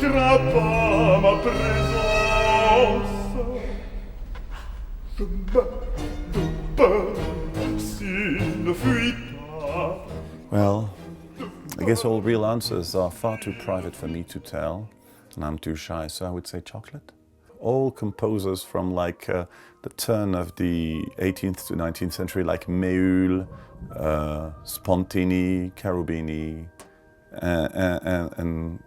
crains pas ma présence. Je meurs de peur s'il ne fuit pas. Well, I guess all real answers are far too private for me to tell, and I'm too shy, so I would say chocolate. All composers from the turn of the 18th to 19th century, like Méhul, Spontini, Cherubini, and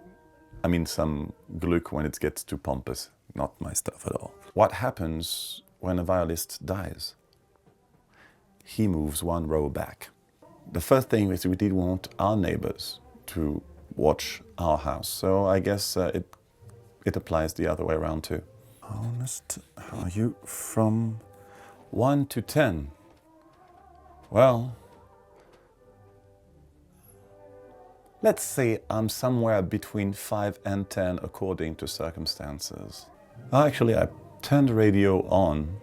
I mean some Gluck when it gets too pompous. Not my stuff at all. What happens when a violist dies? He moves one row back. The first thing is we didn't want our neighbors to watch our house, so I guess it applies the other way around too. Honest, are you from 1 to 10? Well, let's say I'm somewhere between 5 and 10 according to circumstances. Actually, I turned the radio on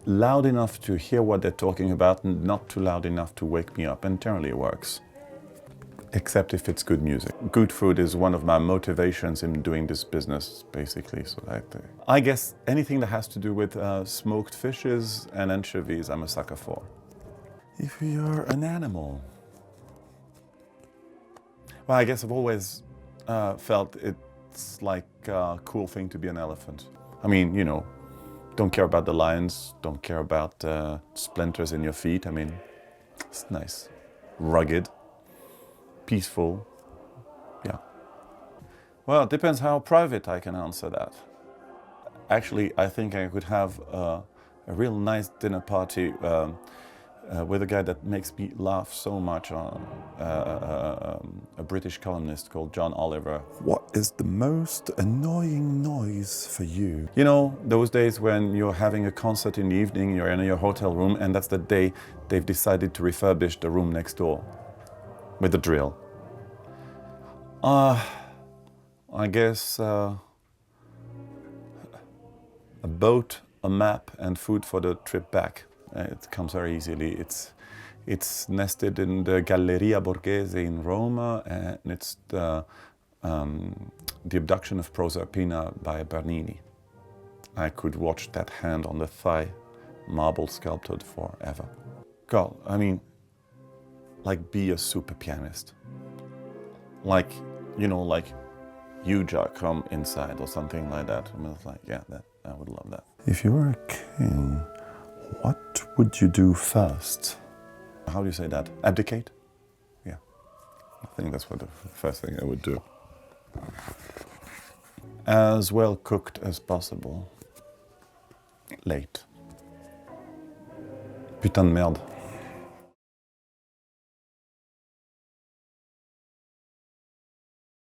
loud enough to hear what they're talking about and not too loud enough to wake me up, and generally it works. Except if it's good music. Good food is one of my motivations in doing this business, basically. So I guess anything that has to do with smoked fishes and anchovies, I'm a sucker for. If you're an animal, well, I guess I've always felt it's like a cool thing to be an elephant. I mean, you know, don't care about the lions, don't care about splinters in your feet. I mean, it's nice, rugged, peaceful, yeah. Well, it depends how private I can answer that. Actually, I think I could have a real nice dinner party with a guy that makes me laugh so much, a British columnist called John Oliver. What is the most annoying noise for you? You know, those days when you're having a concert in the evening, you're in your hotel room, and that's the day they've decided to refurbish the room next door with a drill. I guess a boat, a map, and food for the trip back. It comes very easily. It's nested in the Galleria Borghese in Rome, and it's the abduction of Proserpina by Bernini. I could watch that hand on the thigh, marble sculpted forever. God, I mean, like be a super pianist. Like, you know, like Hugo come inside or something like that. I was like, yeah, I would love that. If you were a king, what would you do first? How do you say that? Abdicate? Yeah, I think that's what the first thing I would do. As well cooked as possible. Late. Putain de merde.